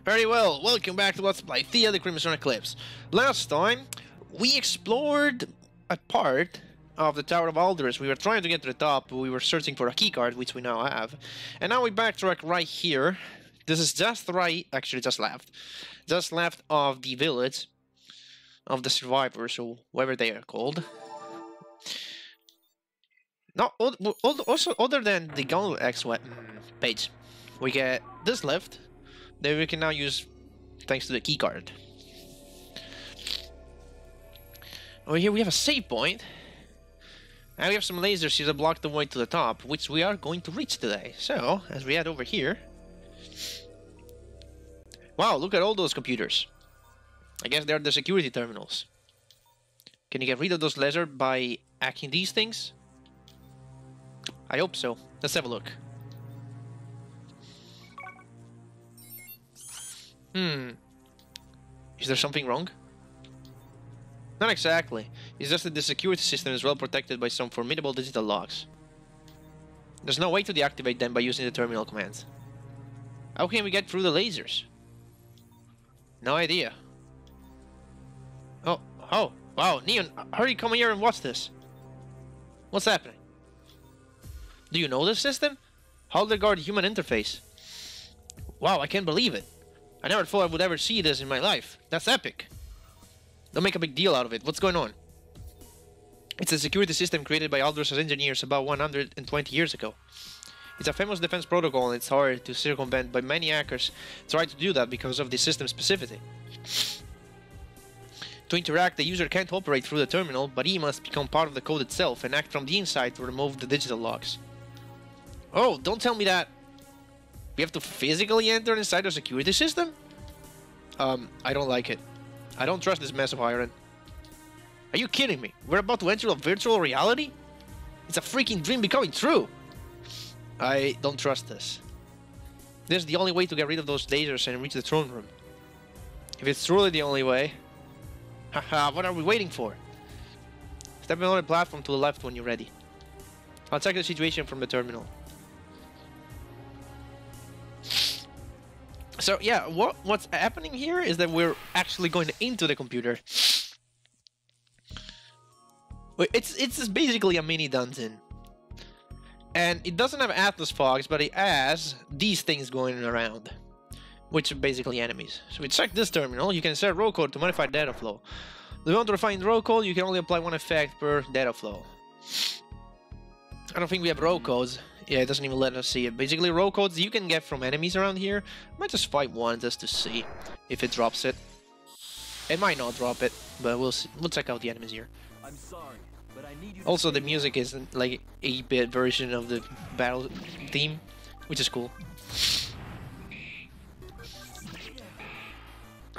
Very well, welcome back to Let's Play Theia the Crimson Eclipse. Last time, we explored a part of the Tower of Halderos. We were trying to get to the top, we were searching for a keycard, which we now have. And now we backtrack right here. This is just right, actually just left. Just left of the village of the survivors, or whatever they are called. No, also, other than the Gauntlet X page, we get this left. That we can now use thanks to the keycard. Over here we have a save point. And we have some lasers here that block the way to the top, which we are going to reach today. So, as we head over here... Wow, look at all those computers. I guess they're the security terminals. Can you get rid of those lasers by hacking these things? I hope so. Let's have a look. Is there something wrong? Not exactly. It's just that the security system is well protected by some formidable digital locks. There's no way to deactivate them by using the terminal commands. How can we get through the lasers? No idea. Oh, wow, Neon, hurry, come here and watch this. What's happening? Do you know this system? Halderos human interface. Wow, I can't believe it. I never thought I would ever see this in my life. That's epic. Don't make a big deal out of it. What's going on? It's a security system created by Halderos' engineers about 120 years ago. It's a famous defense protocol and it's hard to circumvent, but many hackers try to do that because of the system's specificity. To interact, the user can't operate through the terminal, but he must become part of the code itself and act from the inside to remove the digital locks. Oh, don't tell me that! We have to physically enter inside the security system? I don't like it. I don't trust this mess of iron. Are you kidding me? We're about to enter a virtual reality? It's a freaking dream becoming true! I don't trust this. This is the only way to get rid of those lasers and reach the throne room. If it's truly the only way... Haha, what are we waiting for? Step on the platform to the left when you're ready. I'll check the situation from the terminal. So yeah, what's happening here is that we're actually going into the computer. It's basically a mini dungeon. And it doesn't have Atlas fogs, but it has these things going around. Which are basically enemies. So we check this terminal, you can set roll code to modify data flow. If you want to refine roll code, you can only apply one effect per data flow. I don't think we have roll codes. Yeah, it doesn't even let us see it. Basically, roll codes you can get from enemies around here. I might just fight one just to see if it drops it. It might not drop it, but we'll see. We'll check out the enemies here. I'm sorry, but I need you also, the music is like 8-bit version of the battle theme, which is cool.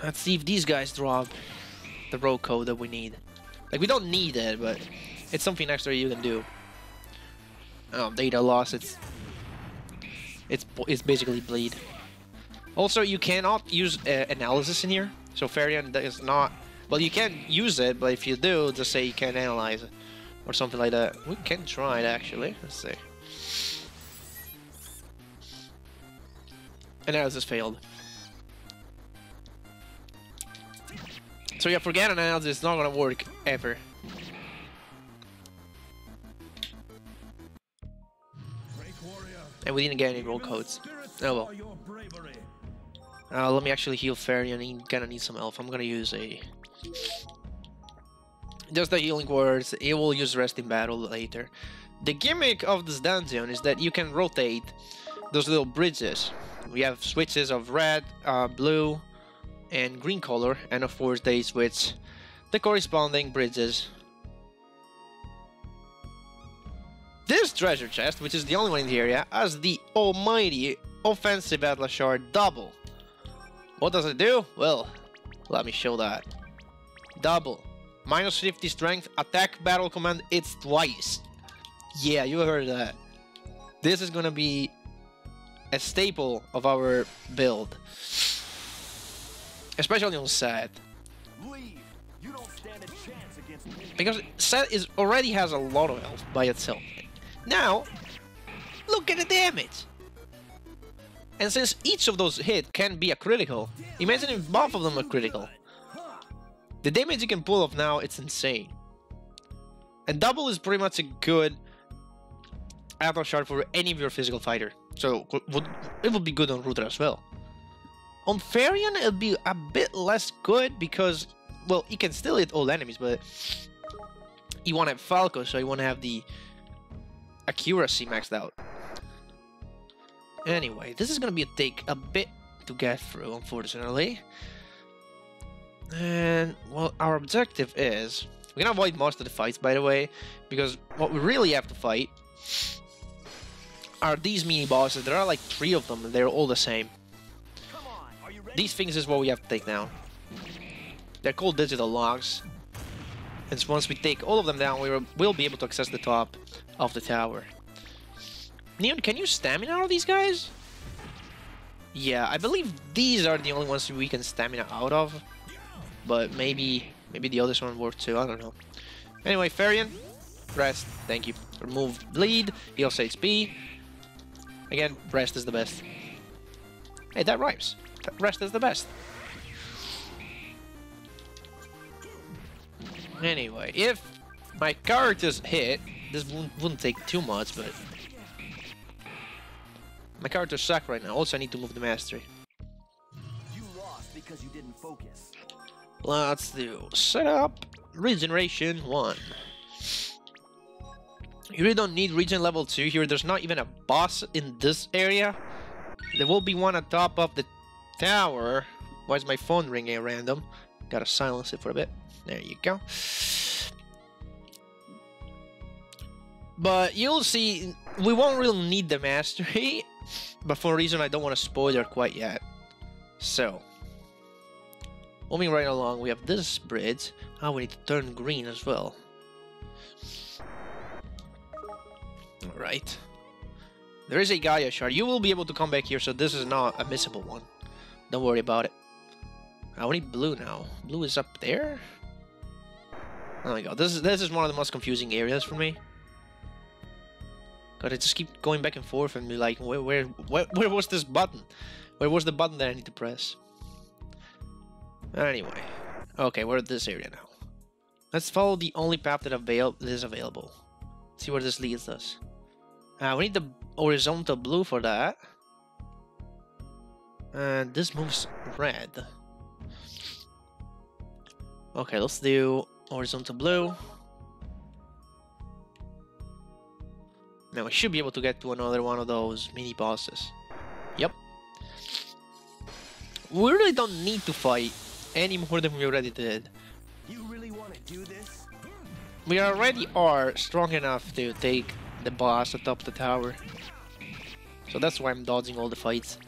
Let's see if these guys drop the roll code that we need. Like, we don't need it, but it's something extra you can do. Data loss, it's basically bleed. Also, you cannot use analysis in here, so Farian is not... Well, you can use it, but if you do, just say you can't analyze it, or something like that. We can try it, actually. Let's see. Analysis failed. So yeah, forget analysis, it's not gonna work, ever. And we didn't get any roll codes. Oh well. Let me actually heal Farian, he kinda needs some health. I'm gonna use a... Just the healing words, he will use rest in battle later. The gimmick of this dungeon is that you can rotate those little bridges. We have switches of red, blue, and green color, and of course they switch the corresponding bridges. This treasure chest, which is the only one in the area, has the almighty offensive Atlas shard double. What does it do? Well, let me show that. Double. Minus 50 strength, attack battle command, it's twice. Yeah, you heard that. This is gonna be a staple of our build. Especially on Seth. leave. You don't stand a chance against me. Because Seth already has a lot of health by itself. Now, look at the damage! And since each of those hit can be a critical, imagine if both of them are critical. The damage you can pull off now, it's insane. And double is pretty much a good auto shard for any of your physical fighter. So it would be good on Router as well. On Therion, it'll be a bit less good because, well, you can still hit all enemies, but you want to have Falco, so you want to have the accuracy maxed out. Anyway, this is going to take a bit to get through, unfortunately. And, well, our objective is... We're going to avoid most of the fights, by the way, because what we really have to fight are these mini-bosses. There are like 3 of them, and they're all the same. These things is what we have to take down. They're called digital logs. And once we take all of them down, we'll be able to access the top of the tower. Neon, can you stamina out of these guys? Yeah, I believe these are the only ones we can stamina out of. But maybe the others one work too, I don't know. Anyway, Therion, rest, thank you. Remove bleed, heal HP. Again, rest is the best. Hey, that rhymes. Rest is the best. Anyway, if my character's hit, this wouldn't take too much, but... My characters suck right now. Also, I need to move the mastery. You lost because you didn't focus. Let's do setup regeneration 1. You really don't need regen level 2 here. There's not even a boss in this area. There will be one on top of the tower. Why is my phone ringing at random? Gotta silence it for a bit. There you go. But you'll see, we won't really need the mastery. But for a reason I don't want to spoil it quite yet. So, moving right along, we have this bridge. Oh, we need to turn green as well. Alright. There is a Gaia shard. You will be able to come back here, so this is not a missable one. Don't worry about it. We need blue now. Blue is up there? Oh my god, this is one of the most confusing areas for me. God, I just keep going back and forth and be like, where was this button? Where was the button that I need to press? Anyway. Okay, we're at this area now. Let's follow the only path that is available. See where this leads us. We need the horizontal blue for that. And this moves red. Okay, let's do horizontal blue. Now we should be able to get to another one of those mini bosses. Yep. We really don't need to fight any more than we already did. You really want to do this? We already are strong enough to take the boss atop the tower. So that's why I'm dodging all the fights.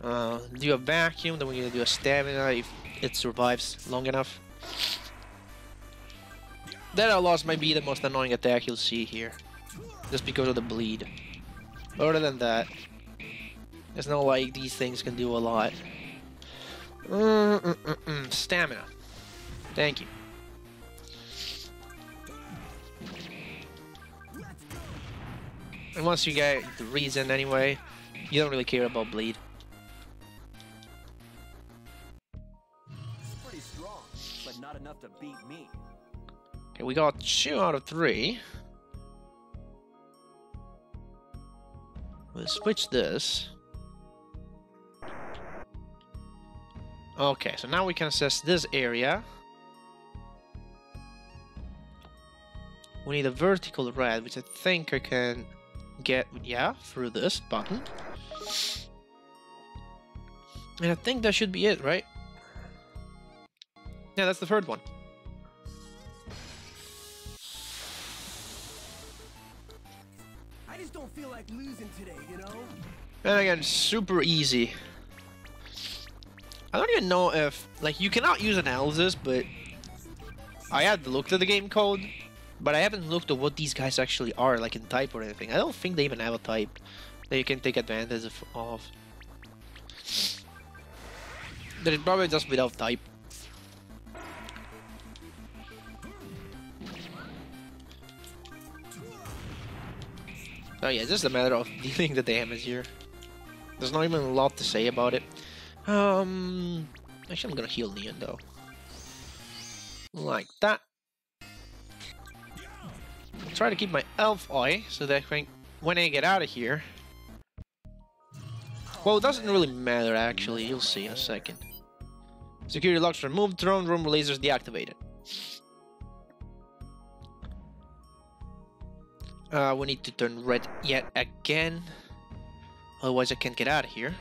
Do a vacuum, then we're gonna do a stamina if it survives long enough. That loss might be the most annoying attack you'll see here. Just because of the bleed. Other than that, it's not like these things can do a lot. Stamina. Thank you. And once you get the reason anyway, you don't really care about bleed. It's pretty strong, but not enough to beat me. Okay, we got 2 out of 3. We'll switch this. Okay, so now we can access this area. We need a vertical red, which I think I can get, yeah, through this button. And I think that should be it, right? Yeah, that's the third one. I just don't feel like losing today, you know? And again, super easy. I don't even know if, like, you cannot use analysis, but I had looked at the game code, but I haven't looked at what these guys actually are, like in type or anything. I don't think they even have a type that you can take advantage of. They're probably just without type. Oh yeah, it's just a matter of dealing the damage here. There's not even a lot to say about it. Actually, I'm gonna heal Neon though. Like that. Try to keep my elf eye so that when I get out of here. Well, it doesn't really matter actually. You'll see in a second. Security locks removed. Throne room lasers deactivated. We need to turn red yet again. Otherwise, I can't get out of here.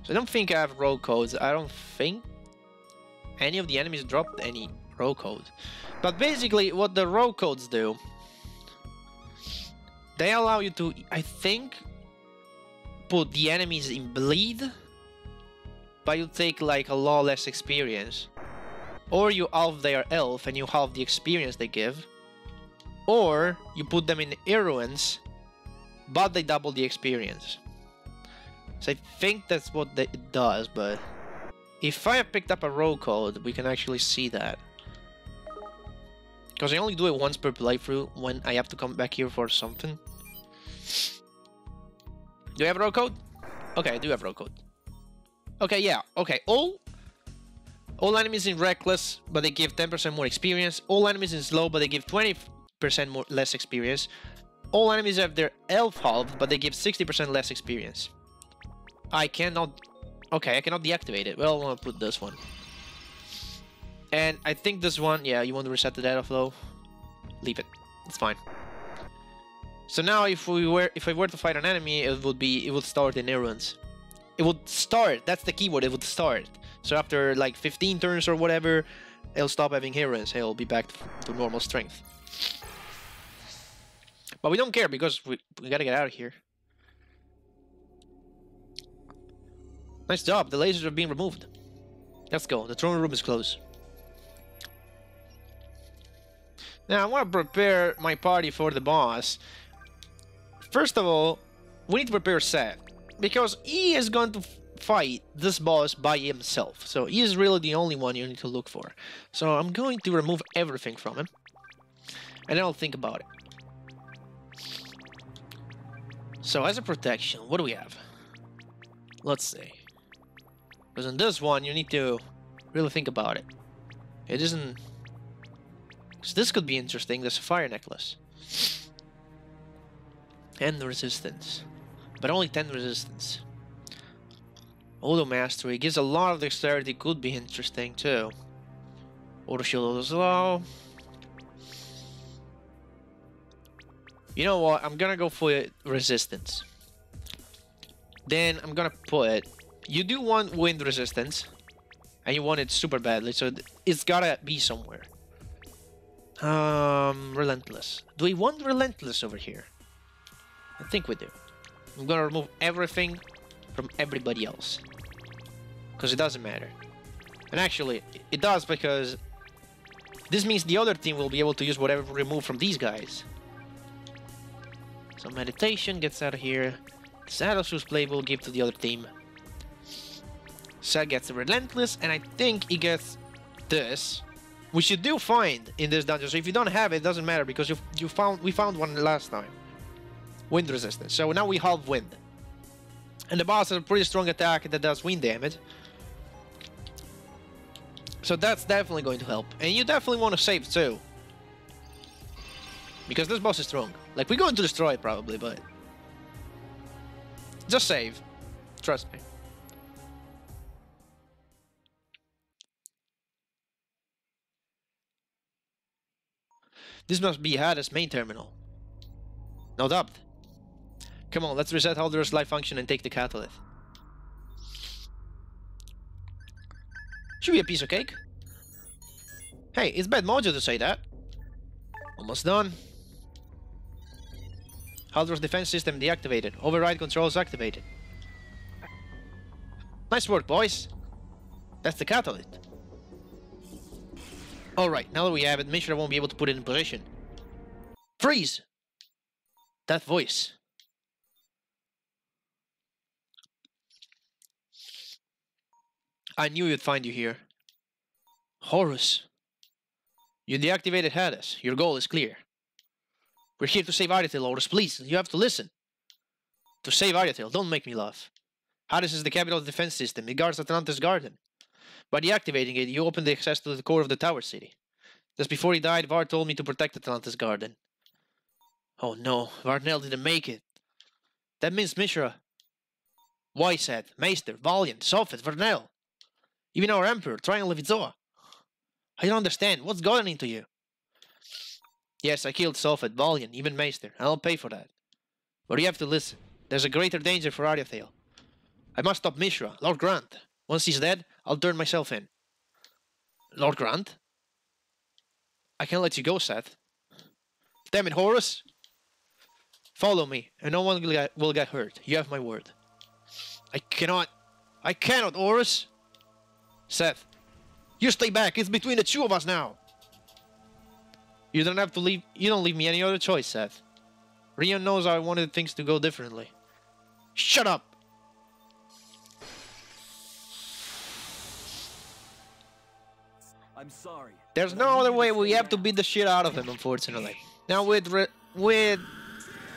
So I don't think I have row codes. I don't think any of the enemies dropped any row code. But basically, what the row codes do, they allow you to, I think, put the enemies in bleed, but you take like a lot less experience. Or you halve their health and you halve the experience they give. Or you put them in ruins, but they double the experience. So I think that's what it does, but if I have picked up a row code, we can actually see that. Because I only do it once per playthrough when I have to come back here for something. Do I have a row code? Okay, I do have row code. Okay, yeah, okay. All enemies in reckless, but they give 10% more experience. All enemies in slow, but they give 20% less experience. All enemies have their health halved, but they give 60% less experience. I cannot... Okay, I cannot deactivate it. Well, I'm gonna put this one. And I think this one... Yeah, you want to reset the data flow? Leave it. It's fine. So now, if I were to fight an enemy, it would start in ruins. It would start. That's the keyword. It would start. So after like 15 turns or whatever, it'll stop having ruins. It'll be back to normal strength. But we don't care because we gotta get out of here. Nice job. The lasers are being removed. Let's go. The throne room is closed. Now I want to prepare my party for the boss. First of all, we need to prepare Seth, because he is going to fight this boss by himself. So he is really the only one you need to look for. So I'm going to remove everything from him, and then I'll think about it. So as a protection, what do we have? Let's see. Because in this one, you need to really think about it. It isn't... So this could be interesting, the Sapphire Necklace. And the resistance. But only 10 resistance. Auto Mastery gives a lot of dexterity, could be interesting too. Auto Shield, Auto Slow. You know what, I'm gonna go for resistance. Then I'm gonna put... You do want wind resistance. And you want it super badly, so it's gotta be somewhere. Relentless. Do we want Relentless over here? I think we do. I'm gonna remove everything from everybody else. Because it doesn't matter. And actually, it does, because this means the other team will be able to use whatever we remove from these guys. So meditation gets out of here. Halderos who's playable, give to the other team. Seth gets Relentless, and I think he gets this, which you do find in this dungeon. So if you don't have it, it doesn't matter, because we found one last time. Wind resistance. So now we halve wind. And the boss has a pretty strong attack that does wind damage. So that's definitely going to help. And you definitely want to save too. Because this boss is strong. Like, we're going to destroy it probably, but... Just save. Trust me. This must be Hades' main terminal. No doubt. Come on, let's reset Halderos' life function and take the catalyst. Should be a piece of cake. Hey, it's bad mojo to say that. Almost done. Halderos' defense system deactivated. Override controls activated. Nice work, boys. That's the catalyst. Alright, now that we have it, make sure I won't be able to put it in position. Freeze! That voice. I knew you'd find you here. Horus. You deactivated Hades. Your goal is clear. We're here to save Ariathale, Horus. Please, you have to listen. To save Ariathale, don't make me laugh. Hades is the capital defense system. It guards Atlantis' garden. By deactivating it, you open the access to the core of the tower city. Just before he died, Var told me to protect Atlantis' garden. Oh no, Varnell didn't make it. That means Mishra. Why, Seth, Meister, Valiant, Sophet, Varnell. Even our Emperor, Triangle of Izoa. I don't understand. What's gotten into you? Yes, I killed Sophet, Valiant, even Meister. I'll pay for that. But you have to listen. There's a greater danger for Ariathale. I must stop Mishra, Lord Grant. Once he's dead, I'll turn myself in. Lord Grant? I can't let you go, Seth. Damn it, Horus! Follow me, and no one will get hurt. You have my word. I cannot, Horus! Seth, you stay back. It's between the two of us now. You don't have to leave. You don't leave me any other choice, Seth. Rian knows I wanted things to go differently. Shut up! I'm sorry. There's no other way. We have to beat the shit out of him, unfortunately. Now with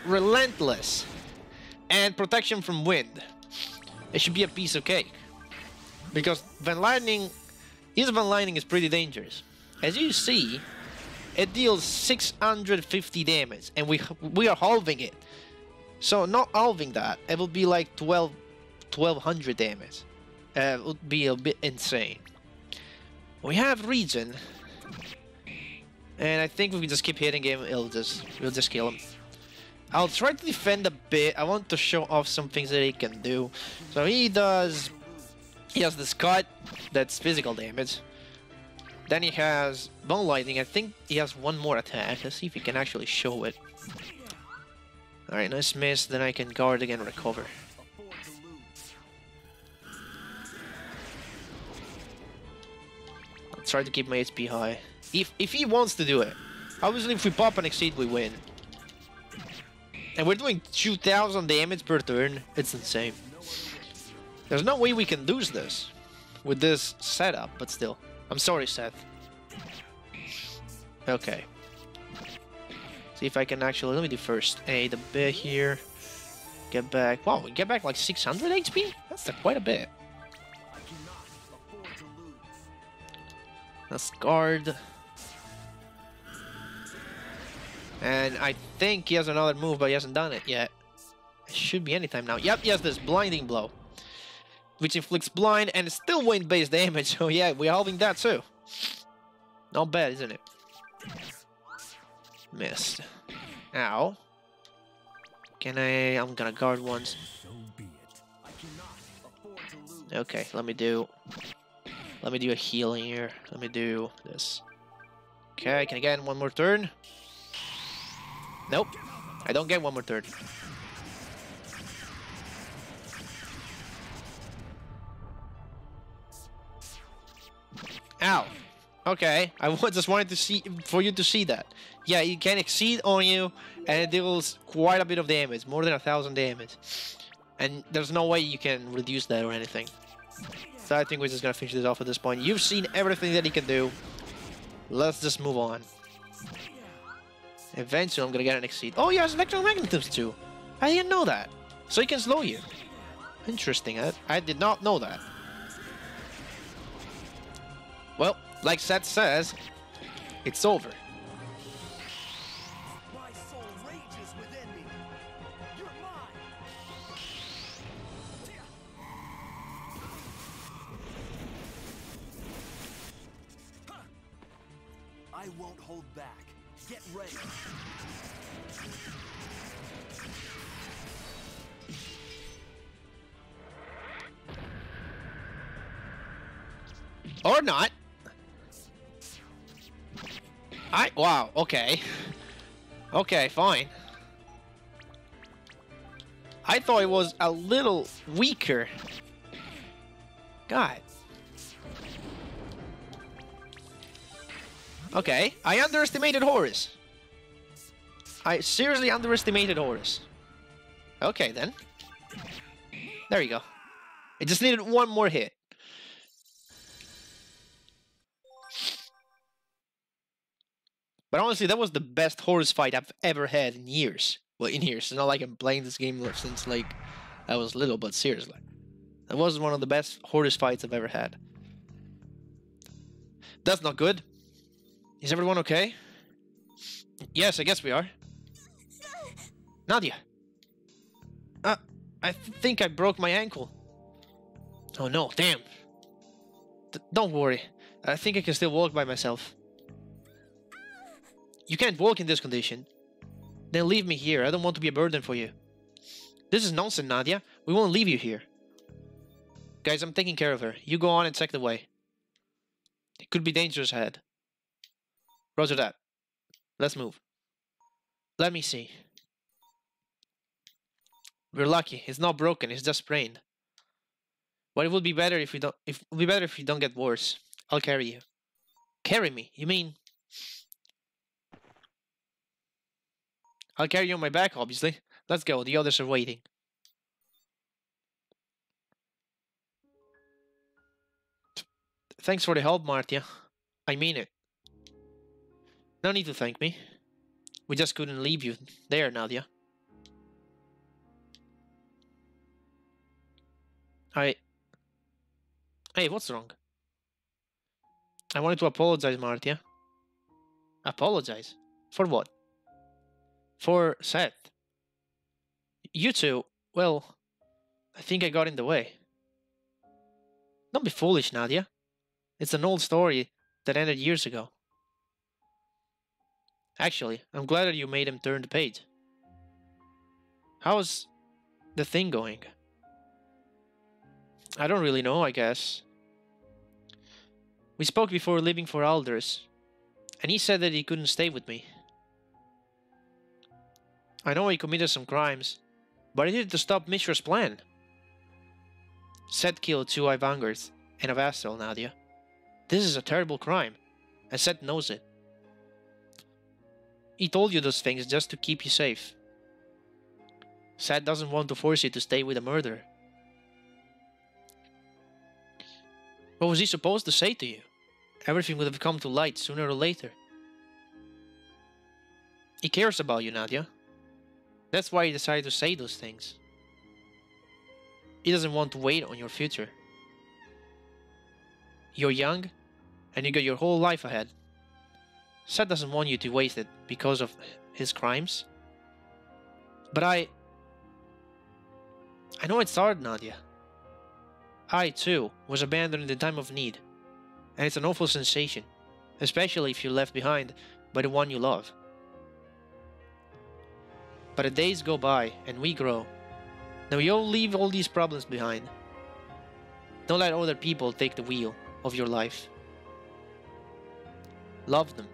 Relentless and protection from wind, it should be a piece of cake. Because his Van Lightning is pretty dangerous. As you see, it deals 650 damage, and we are halving it. So not halving that, it will be like 1200 damage. It would be a bit insane. We have Risan, and I think if we just keep hitting him, we'll just kill him. I'll try to defend a bit. I want to show off some things that he can do. So he has this cut, that's physical damage. Then he has Bone Lightning. I think he has one more attack. Let's see if he can actually show it. Alright, nice miss. Then I can guard again, recover. I'll try to keep my HP high. If he wants to do it. Obviously, if we pop and exceed, we win. And we're doing 2000 damage per turn. It's insane. There's no way we can lose this with this setup, but still. I'm sorry, Seth. Okay. See if I can actually... Let me do first aid a bit here. Get back... Wow, we get back like 600 HP? That's quite a bit. Let's guard. And I think he has another move, but he hasn't done it yet. It should be anytime now. Yep, he has this blinding blow, which inflicts blind and still wind-based damage. So yeah, we're halving that too. Not bad, isn't it? Missed. Ow. I'm gonna guard once. Okay, let me do a healing here. Let me do this. Okay, can I get one more turn? Nope. I don't get one more turn. Ow. Okay, I just wanted to see for you to see that. Yeah, it can exceed on you, and it deals quite a bit of damage, more than 1000 damage. And there's no way you can reduce that or anything. So I think we're just gonna finish this off at this point. You've seen everything that he can do. Let's just move on. Eventually, I'm gonna get an exceed. Oh, he has electromagnetism too. I didn't know that. So he can slow you. Interesting. I did not know that. Well, like Seth says, it's over. My soul rages within me. You're mine. I won't hold back. Get ready. Or not. Wow, okay. Okay, fine. I thought it was a little weaker. God. Okay, I underestimated Horus. I seriously underestimated Horus. Okay, then. There you go. It just needed one more hit. But honestly, that was the best Horus fight I've ever had in years. Well, in here, it's not like I'm playing this game since like I was little, but seriously. That was one of the best Horus fights I've ever had. That's not good. Is everyone okay? Yes, I guess we are. Nadia! I think I broke my ankle. Oh no, damn. Don't worry. I think I can still walk by myself. You can't walk in this condition. Then leave me here. I don't want to be a burden for you. This is nonsense, Nadia. We won't leave you here. Guys, I'm taking care of her. You go on and check the way. It could be dangerous ahead. Roger that. Let's move. Let me see. We're lucky. It's not broken. It's just sprained. But it would be better if we don't. It would be better if you don't get worse. I'll carry you. Carry me? You mean? I'll carry you on my back, obviously. Let's go. The others are waiting. Thanks for the help, Martia. I mean it. No need to thank me. We just couldn't leave you there, Nadia. Hey, what's wrong? I wanted to apologize, Martia. Apologize? For what? For Seth. You two, well, I think I got in the way. Don't be foolish, Nadia. It's an old story that ended years ago. Actually, I'm glad that you made him turn the page. How's the thing going? I don't really know, I guess. We spoke before leaving for Halderos, and he said that he couldn't stay with me. I know he committed some crimes, but he did it to stop Mishra's plan. Seth killed 2 Ivangers and a vassal, Nadia. This is a terrible crime, and Seth knows it. He told you those things just to keep you safe. Seth doesn't want to force you to stay with a murderer. What was he supposed to say to you? Everything would have come to light sooner or later. He cares about you, Nadia. That's why he decided to say those things. He doesn't want to wait on your future. You're young, and you got your whole life ahead. Seth doesn't want you to waste it because of his crimes. But I know it's hard, Nadia. I, too, was abandoned in the time of need. And it's an awful sensation, especially if you're left behind by the one you love. But the days go by, and we grow. Now we all leave all these problems behind. Don't let other people take the wheel of your life. Love them,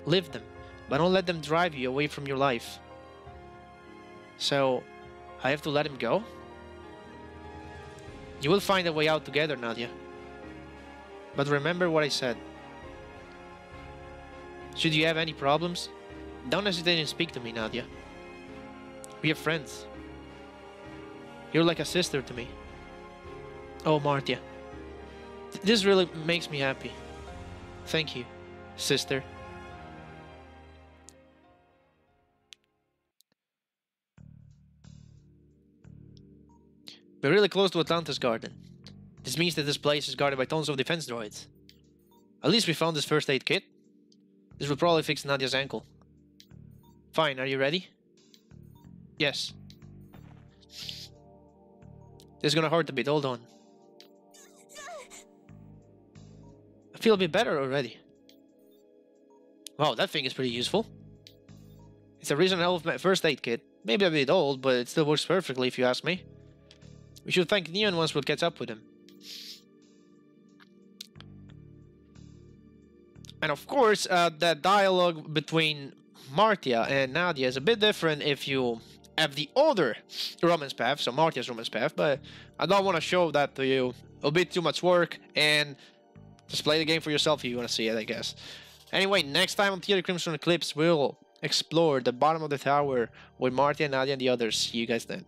live them, but don't let them drive you away from your life. So, I have to let him go? You will find a way out together, Nadia. But remember what I said. Should you have any problems, don't hesitate and speak to me, Nadia. We are friends. You're like a sister to me. Oh, Martia. This really makes me happy. Thank you, sister. We're really close to Atlantis Garden. This means that this place is guarded by tons of defense droids. At least we found this first aid kit. This will probably fix Nadia's ankle. Fine, are you ready? Yes. This is gonna hurt a bit, hold on. I feel a bit better already. Wow, that thing is pretty useful. It's a Risan Health first aid kit. Maybe a bit old, but it still works perfectly if you ask me. We should thank Neon once we'll catch up with him. And of course, the dialogue between Martia and Nadia is a bit different if you have the other romance path, so Martia's romance path, but I don't want to show that to you. It'll be too much work, and just play the game for yourself if you want to see it, I guess. Anyway, next time on Theia Crimson Eclipse, we'll explore the bottom of the tower with Martia, Nadia, and the others. See you guys then.